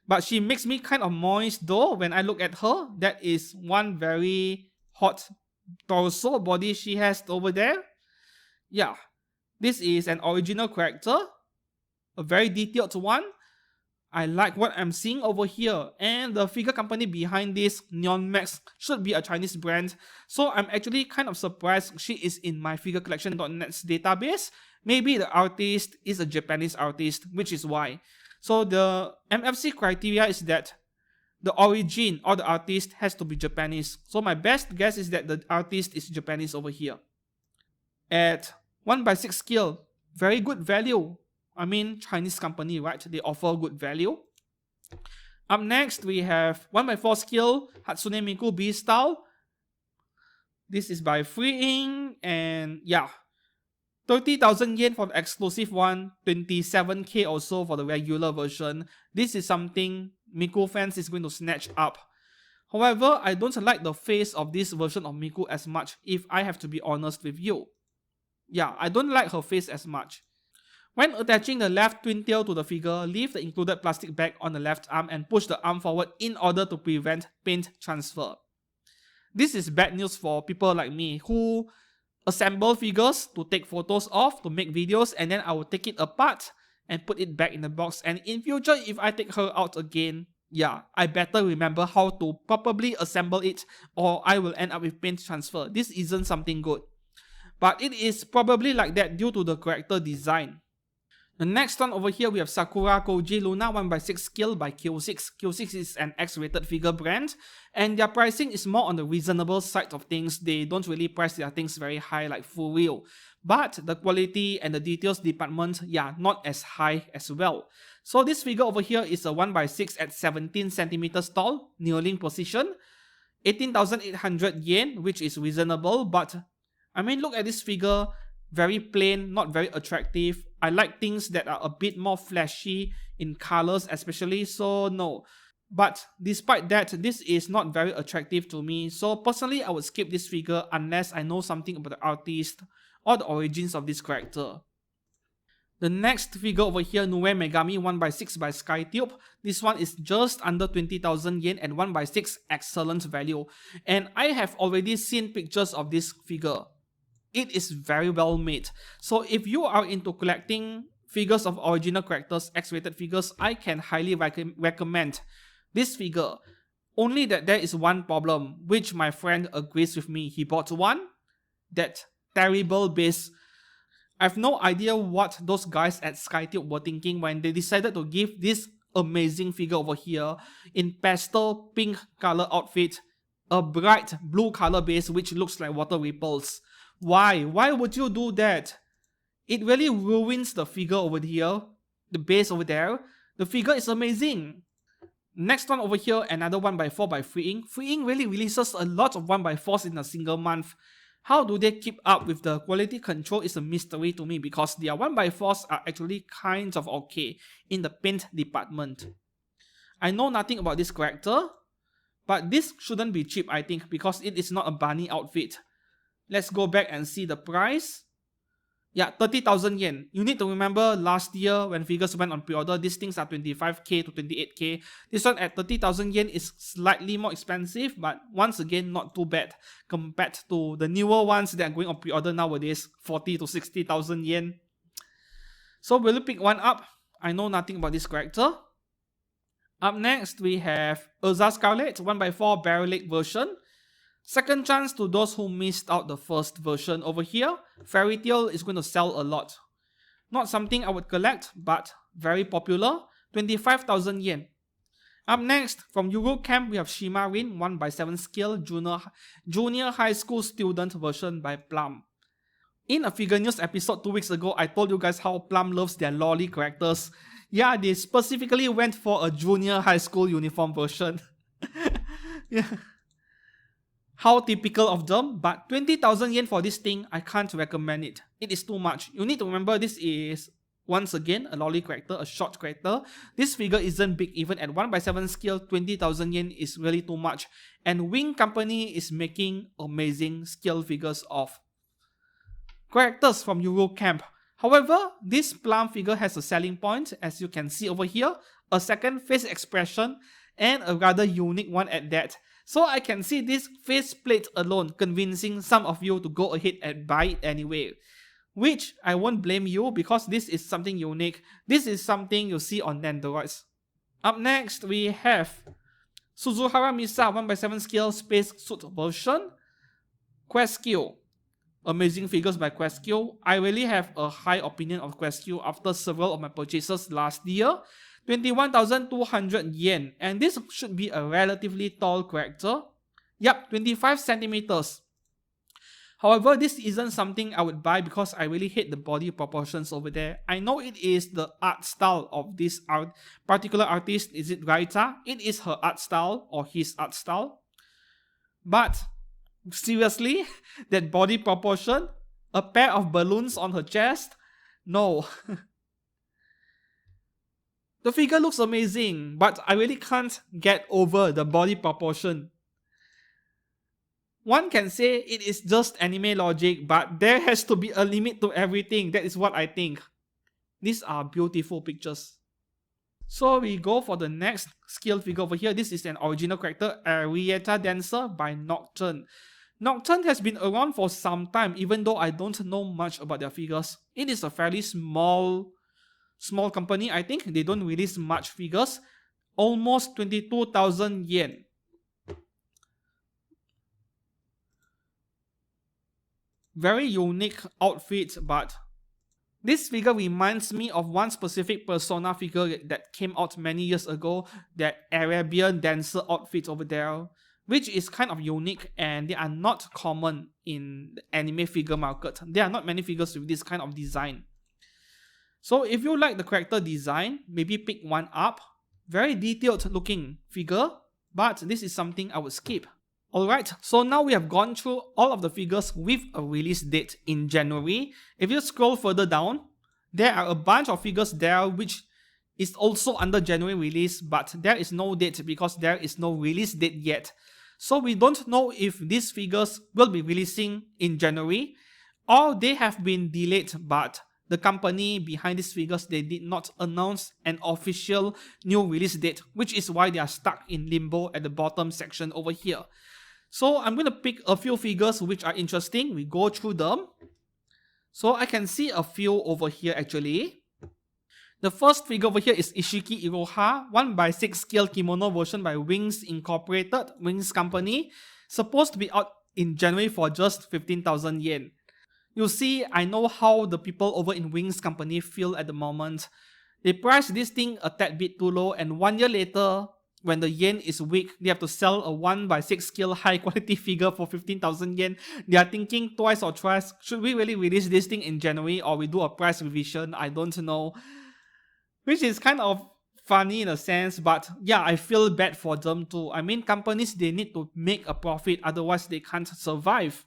S1: But she makes me kind of moist though when I look at her. That is one very hot torso body she has over there. Yeah, this is an original character, a very detailed one. I like what I'm seeing over here, and the figure company behind this, Neon Max, should be a Chinese brand. So I'm actually kind of surprised she is in my figurecollection.net's database. Maybe the artist is a Japanese artist, which is why. So the MFC criteria is that the origin or the artist has to be Japanese. So my best guess is that the artist is Japanese over here. At 1/6 scale, very good value. I mean, Chinese company, right? They offer good value. Up next, we have 1/4 scale Hatsune Miku B style. This is by Freeing, and yeah, 30,000 yen for the exclusive one, 27k or so for the regular version. This is something Miku fans is going to snatch up. However, I don't like the face of this version of Miku as much, if I have to be honest with you. Yeah, I don't like her face as much. When attaching the left twin tail to the figure, leave the included plastic bag on the left arm and push the arm forward in order to prevent paint transfer. This is bad news for people like me who assemble figures to take photos of, to make videos, and then I will take it apart and put it back in the box. And in future, if I take her out again, yeah, I better remember how to properly assemble it, or I will end up with paint transfer. This isn't something good. But it is probably like that due to the character design. The next one over here, we have Sakura Koji Luna 1/6 scale by Q6. Q6 is an X-rated figure brand, and their pricing is more on the reasonable side of things. They don't really price their things very high like full real. But the quality and the details department, yeah, not as high as well. So this figure over here is a 1/6 at 17 centimeters tall, kneeling position. 18,800 yen, which is reasonable, but I mean, look at this figure. Very plain, not very attractive. I like things that are a bit more flashy in colors especially, so no. But despite that, this is not very attractive to me. So personally, I would skip this figure unless I know something about the artist or the origins of this character. The next figure over here, Nue Megami 1/6 by Skytube. This one is just under 20,000 yen and 1/6 excellent value. And I have already seen pictures of this figure. It is very well made. So if you are into collecting figures of original characters, X-rated figures, I can highly recommend this figure. Only that there is one problem, which my friend agrees with me. He bought one, that terrible base. I have no idea what those guys at Skytube were thinking when they decided to give this amazing figure over here in pastel pink color outfit, a bright blue color base which looks like water ripples. Why? Why would you do that? It really ruins the figure over here, the base over there. The figure is amazing. Next one over here, another 1/4 by Freeing. Freeing really releases a lot of 1/4s in a single month. How do they keep up with the quality control is a mystery to me, because their 1/4s are actually kind of okay in the paint department. I know nothing about this character, but this shouldn't be cheap, I think, because it is not a bunny outfit. Let's go back and see the price. Yeah, 30,000 yen. You need to remember last year when figures went on pre-order, these things are 25k to 28k. This one at 30,000 yen is slightly more expensive, but once again, not too bad compared to the newer ones that are going on pre-order nowadays, 40 to 60,000 yen. So will you pick one up? I know nothing about this character. Up next, we have Urza Scarlet 1/4 Barrel Leg version. Second chance to those who missed out the first version over here. Fairy Tail is going to sell a lot. Not something I would collect, but very popular. 25,000 yen. Up next, from Eurocamp, we have Shimarin 1/7 scale junior high school student version by Plum. In a figure news episode 2 weeks ago, I told you guys how Plum loves their lolly characters. Yeah, they specifically went for a junior high school uniform version. Yeah. How typical of them, but 20,000 yen for this thing, I can't recommend it. It is too much. You need to remember this is, once again, a lolly character, a short character. This figure isn't big. Even at 1/7 scale, 20,000 yen is really too much. And Wing Company is making amazing scale figures of characters from Euro Camp. However, this Plum figure has a selling point, as you can see over here, a second face expression, and a rather unique one at that. So I can see this faceplate alone convincing some of you to go ahead and buy it anyway. Which I won't blame you because this is something unique. This is something you see on Nandoroids. Up next, we have Suzuhara Misa 1/7 scale space suit version. Questio. Amazing figures by Questio. I really have a high opinion of Questio after several of my purchases last year. 21,200 yen, and this should be a relatively tall character. Yup, 25 centimeters. However, this isn't something I would buy because I really hate the body proportions over there. I know it is the art style of this particular artist. Is it Raita? It is her art style or his art style. But seriously, that body proportion? A pair of balloons on her chest? No. The figure looks amazing, but I really can't get over the body proportion. One can say it is just anime logic, but there has to be a limit to everything. That is what I think. These are beautiful pictures. So we go for the next scale figure over here. This is an original character, Arietta Dancer by Nocturne. Nocturne has been around for some time, even though I don't know much about their figures. It is a fairly small company. I think they don't release much figures. Almost 22,000 yen. Very unique outfit, but this figure reminds me of one specific Persona figure that came out many years ago, that Arabian dancer outfit over there, which is kind of unique and they are not common in the anime figure market. There are not many figures with this kind of design. So if you like the character design, maybe pick one up. Very detailed looking figure, but this is something I would skip. Alright, so now we have gone through all of the figures with a release date in January. If you scroll further down, there are a bunch of figures there which is also under January release, but there is no date because there is no release date yet. So we don't know if these figures will be releasing in January or they have been delayed, but the company behind these figures, they did not announce an official new release date, which is why they are stuck in limbo at the bottom section over here. So I'm going to pick a few figures which are interesting. We go through them. So I can see a few over here actually. The first figure over here is Ishiki Iroha, 1/6 scale kimono version by Wings Incorporated, Wings Company. Supposed to be out in January for just 15,000 yen. You see, I know how the people over in Wings Company feel at the moment. They priced this thing a tad bit too low, and 1 year later, when the yen is weak, they have to sell a 1/6 scale high quality figure for 15,000 yen. They are thinking twice or thrice, should we really release this thing in January or we do a price revision? I don't know. Which is kind of funny in a sense, but yeah, I feel bad for them too. I mean, companies, they need to make a profit, otherwise they can't survive.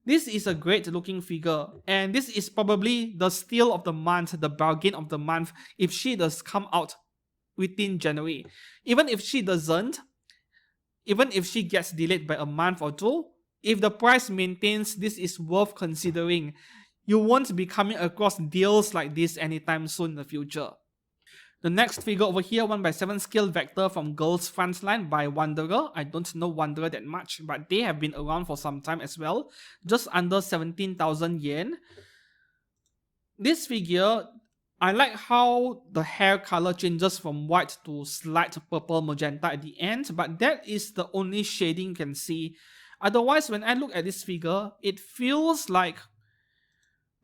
S1: This is a great looking figure, and this is probably the steal of the month, the bargain of the month, if she does come out within January. Even if she doesn't, even if she gets delayed by a month or two, if the price maintains, this is worth considering. You won't be coming across deals like this anytime soon in the future. The next figure over here, 1/7 scale vector from Girls Frontline by Wanderer. I don't know Wanderer that much, but they have been around for some time as well. Just under 17,000 yen. This figure, I like how the hair color changes from white to slight purple magenta at the end, but that is the only shading you can see. Otherwise, when I look at this figure, it feels like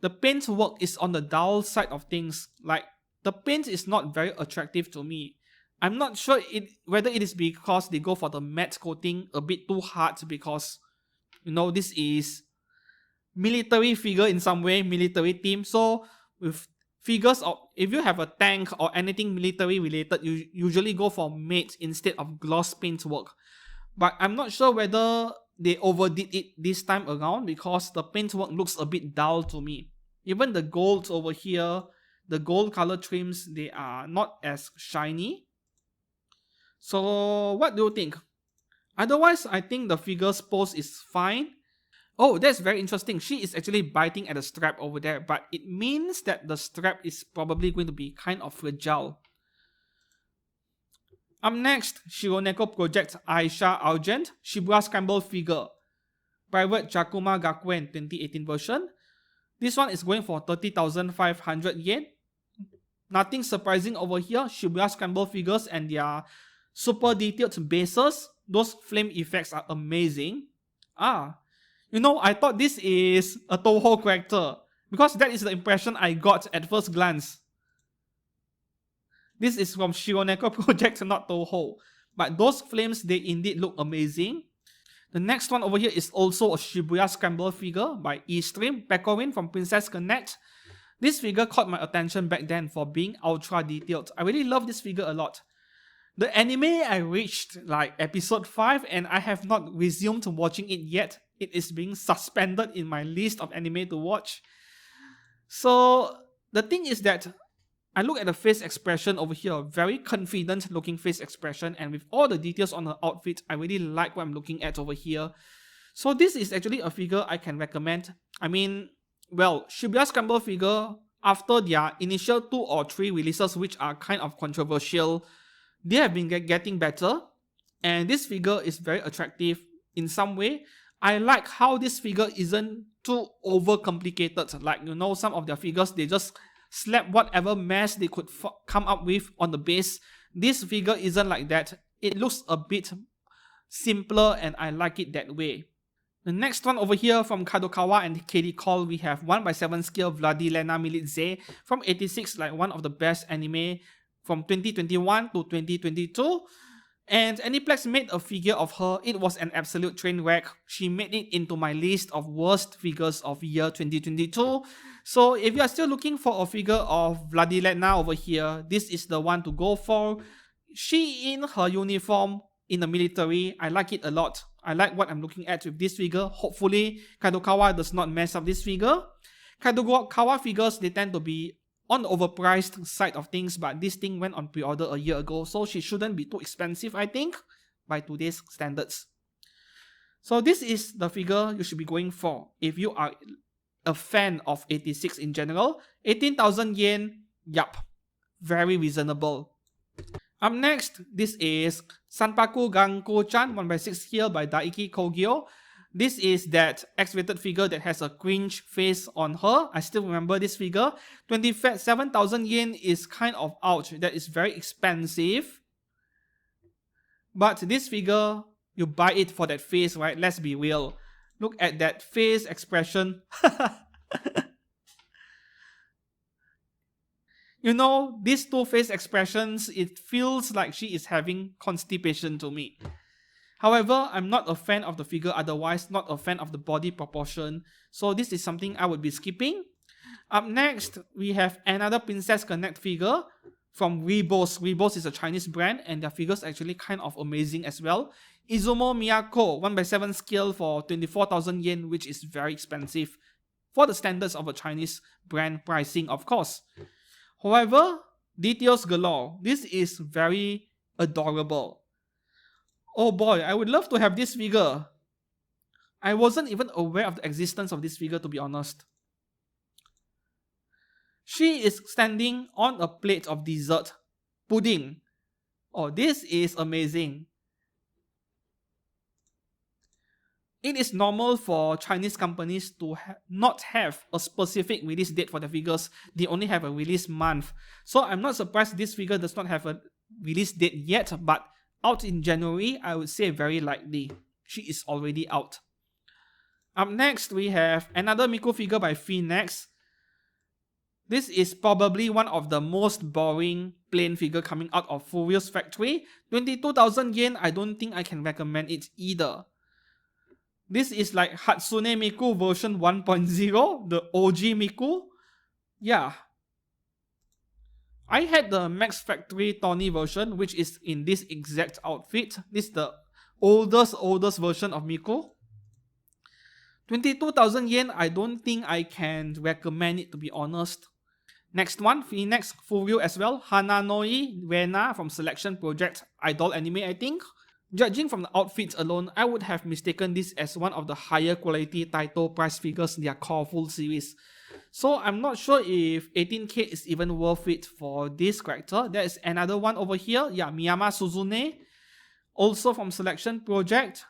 S1: the paint work is on the dull side of things. Like, the paint is not very attractive to me. I'm not sure whether it is because they go for the matte coating a bit too hard, because, you know, this is military figure in some way, military theme. So with figures of, if you have a tank or anything military related, you usually go for matte instead of gloss paint work. But I'm not sure whether they overdid it this time around because the paintwork looks a bit dull to me. Even the golds over here, the gold color trims, they are not as shiny. So what do you think? Otherwise, I think the figure's pose is fine. Oh, that's very interesting. She is actually biting at the strap over there, but it means that the strap is probably going to be kind of fragile. Up next, Shironeko Project Aisha Argent Shibuya Scramble figure. Private Jakuma Gakuen 2018 version. This one is going for 30,500 yen. Nothing surprising over here. Shibuya Scramble figures and their super detailed bases. Those flame effects are amazing. I thought this is a Toho character because that is the impression I got at first glance. This is from Shironeko Project, not Toho. But those flames, they indeed look amazing. The next one over here is also a Shibuya Scramble figure by Eastream, Pecorin from Princess Connect. This figure caught my attention back then for being ultra detailed. I really love this figure a lot. The anime, I reached like episode 5 and I have not resumed watching it yet. It is being suspended in my list of anime to watch. So the thing is that I look at the face expression over here, very confident looking face expression, and with all the details on her outfit, I really like what I'm looking at over here. So this is actually a figure I can recommend. I mean, well, Shibuya Scramble figure, after their initial 2 or 3 releases which are kind of controversial, they have been getting better, and this figure is very attractive in some way. I like how this figure isn't too overcomplicated. Like, some of their figures, they just slap whatever mess they could come up with on the base. This figure isn't like that. It looks a bit simpler and I like it that way. The next one over here from Kadokawa and KD Call, we have 1/7 scale Vladilena Militze from 86, like one of the best anime from 2021 to 2022. And Aniplex made a figure of her. It was an absolute train wreck. She made it into my list of worst figures of year 2022. So if you are still looking for a figure of Vladilena over here, this is the one to go for. She in her uniform in the military, I like it a lot. I like what I'm looking at with this figure. Hopefully Kadokawa does not mess up this figure. Kadokawa figures, they tend to be on the overpriced side of things, but this thing went on pre-order a year ago, so she shouldn't be too expensive, I think, by today's standards. So this is the figure you should be going for if you are a fan of 86 in general. 18,000 yen, yup, very reasonable. Up next, this is Sanpaku Ganko-chan 1/6 scale by Daiki Kogyo. This is that X-rated figure that has a cringe face on her. I still remember this figure. 27,000 yen is kind of ouch. That is very expensive. But this figure, you buy it for that face, right? Let's be real. Look at that face expression. These two face expressions, it feels like she is having constipation to me. However, I'm not a fan of the figure otherwise, not a fan of the body proportion, so this is something I would be skipping. Up next, we have another Princess Connect figure from Rebos. Rebos is a Chinese brand and their figures are actually kind of amazing as well. Izumo Miyako 1/7 scale for 24,000 yen, which is very expensive for the standards of a Chinese brand pricing, of course. However, details galore. This is very adorable. Oh boy, I would love to have this figure. I wasn't even aware of the existence of this figure, to be honest. She is standing on a plate of dessert pudding. Oh, this is amazing. It is normal for Chinese companies to not have a specific release date for their figures. They only have a release month. So I'm not surprised this figure does not have a release date yet, but out in January, I would say very likely. She is already out. Up next, we have another Miko figure by Phoenix. This is probably one of the most boring plain figure coming out of Furious Factory. 22,000 yen, I don't think I can recommend it either. This is like Hatsune Miku version 1.0, the OG Miku. Yeah. I had the Max Factory Tony version, which is in this exact outfit. This is the oldest version of Miku. 22,000 yen, I don't think I can recommend it, to be honest. Next one, Phoenix Furyu as well. Hananoi Rena from Selection Project Idol Anime, I think. Judging from the outfits alone, I would have mistaken this as one of the higher quality title price figures in their core full series. So I'm not sure if 18k is even worth it for this character. There is another one over here. Yeah, Miyama Suzune. Also from Selection Project.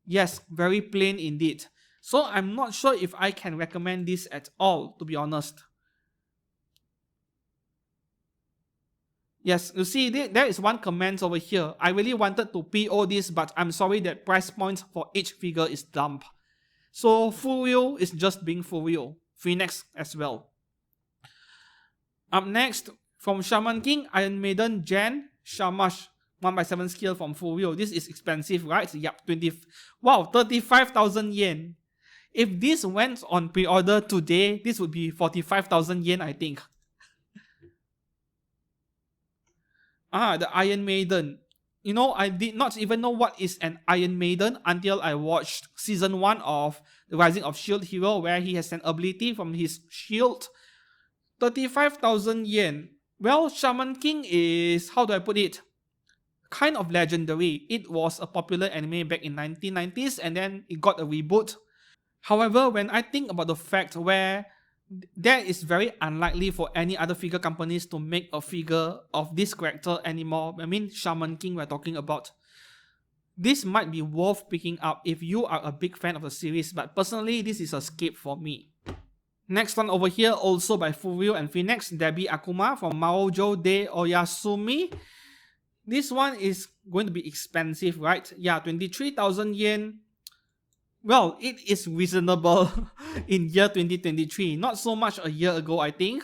S1: Yes, very plain indeed. So I'm not sure if I can recommend this at all, to be honest. Yes, you see, there is one comment over here. I really wanted to PO this, but I'm sorry that price point for each figure is dump. So Furyu is just being Furyu. Phoenix as well. Up next, from Shaman King, Iron Maiden, Jen, Shamash. 1/7 scale from Furyu. This is expensive, right? Yup, 35,000 yen. If this went on pre-order today, this would be 45,000 yen, I think. The Iron Maiden. You know, I did not even know what is an Iron Maiden until I watched season 1 of The Rising of Shield Hero, where he has an ability from his shield. 35,000 yen. Well, Shaman King is, how do I put it? Kind of legendary. It was a popular anime back in 1990s and then it got a reboot. However, when I think about the fact where there is very unlikely for any other figure companies to make a figure of this character anymore. I mean, Shaman King we're talking about. This might be worth picking up if you are a big fan of the series, but personally, this is a skip for me. Next one over here, also by Furyu and Phoenix, Debbie Akuma from Maojo de Oyasumi. This one is going to be expensive, right? Yeah, 23,000 yen. Well, it is reasonable in year 2023. Not so much a year ago, I think.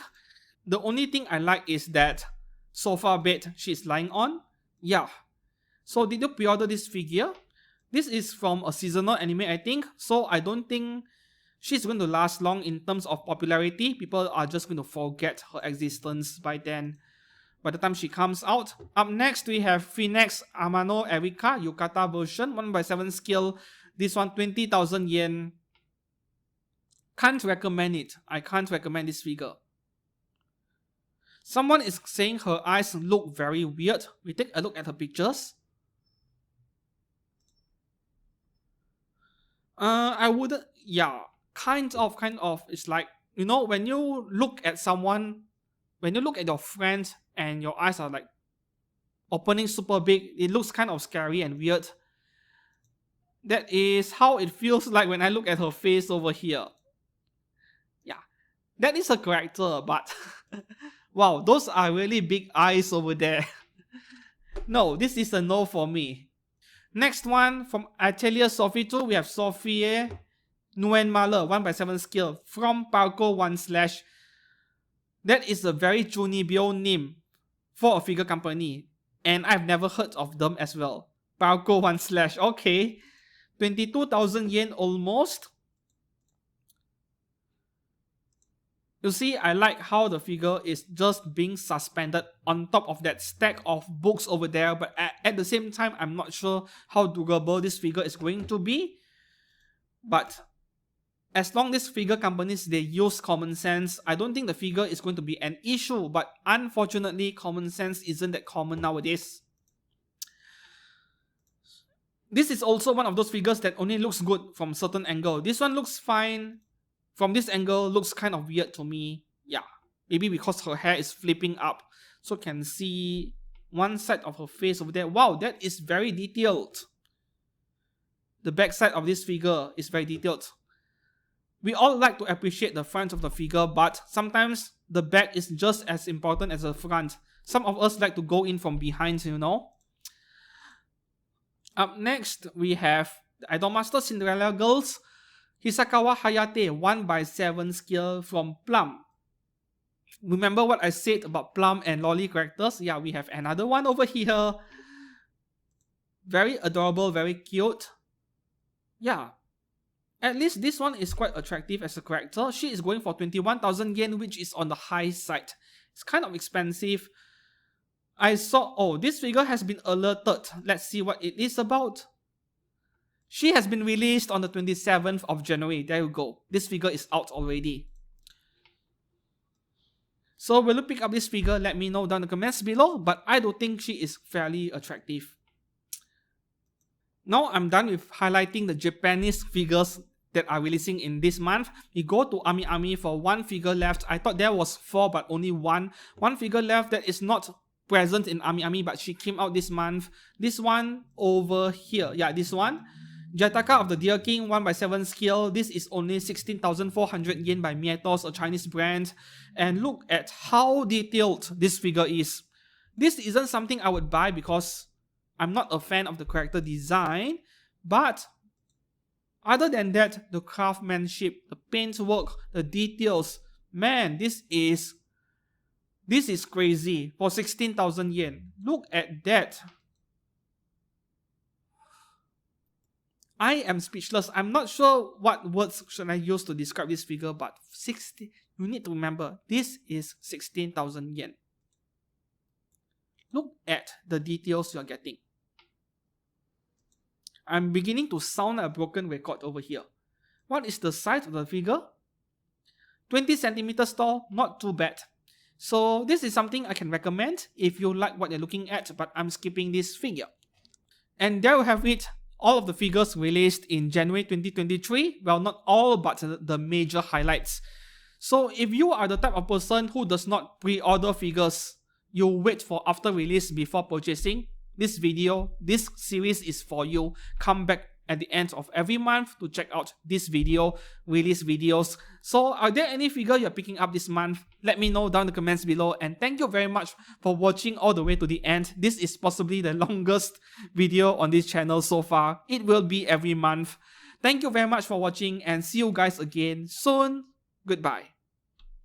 S1: The only thing I like is that sofa bed she's lying on. Yeah. So did you pre-order this figure? This is from a seasonal anime, I think. So I don't think she's going to last long in terms of popularity. People are just going to forget her existence by then. By the time she comes out. Up next, we have Phoenix Amano Erika Yukata version, 1/7 scale. This one, 20,000 yen. Can't recommend it. I can't recommend this figure. Someone is saying her eyes look very weird. We take a look at her pictures. I wouldn't, yeah, kind of. It's like, you know, when you look at someone, when you look at your friend and your eyes are like opening super big, it looks kind of scary and weird. That is how it feels like when I look at her face over here. Yeah, that is a character, but wow, those are really big eyes over there. No, this is a no for me. Next one, from Atelier Sophie 2, we have Sophie Nguyen Mahler, 1/7 scale, from Parco 1/. That is a very Junibyo name for a figure company, and I've never heard of them as well. Parco 1/. Okay. 22,000 yen almost. You see, I like how the figure is just being suspended on top of that stack of books over there, but at the same time, I'm not sure how durable this figure is going to be. But as long as figure companies, they use common sense, I don't think the figure is going to be an issue, but unfortunately, common sense isn't that common nowadays. This is also one of those figures that only looks good from certain angle. This one looks fine. From this angle, looks kind of weird to me. Yeah, maybe because her hair is flipping up, so can see one side of her face over there. Wow, that is very detailed. The back side of this figure is very detailed. We all like to appreciate the front of the figure, but sometimes the back is just as important as the front. Some of us like to go in from behind, you know. Up next, we have the Idolmaster Cinderella Girls, Hisakawa Hayate, 1/7 scale from Plum. Remember what I said about Plum and Lolly characters? Yeah, we have another one over here. Very adorable, very cute. yeah, at least this one is quite attractive as a character. She is going for 21,000 yen, which is on the high side. It's kind of expensive. I saw, oh, this figure has been alerted. Let's see what it is about. She has been released on the 27th of January. There you go. This figure is out already. So will you pick up this figure? Let me know down in the comments below. But I do think she is fairly attractive. Now I'm done with highlighting the Japanese figures that are releasing in this month. We go to Ami for one figure left. I thought there was 4 but only one. One figure left that is not present in Ami but she came out this month. This one over here. Yeah, this one. Jetaka of the Deer King 1/7 scale. This is only 16,400 yen by Mietos, a Chinese brand. And look at how detailed this figure is. This isn't something I would buy because I'm not a fan of the character design. But other than that, the craftsmanship, the paintwork, the details, man, this is crazy for 16,000 yen. Look at that. I am speechless. I'm not sure what words should I use to describe this figure, but you need to remember, this is 16,000 yen. Look at the details you're getting. I'm beginning to sound like a broken record over here. What is the size of the figure? 20 centimeters tall, not too bad. So this is something I can recommend if you like what you're looking at, but I'm skipping this figure. And there you have it. All of the figures released in January 2023. Well, not all, but the major highlights. So if you are the type of person who does not pre-order figures, you wait for after release before purchasing, this series is for you. Come back at the end of every month to check out this release videos. So are there any figure you're picking up this month? Let me know down in the comments below, and thank you very much for watching all the way to the end. This is possibly the longest video on this channel so far. It will be every month. Thank you very much for watching, and see you guys again soon. Goodbye.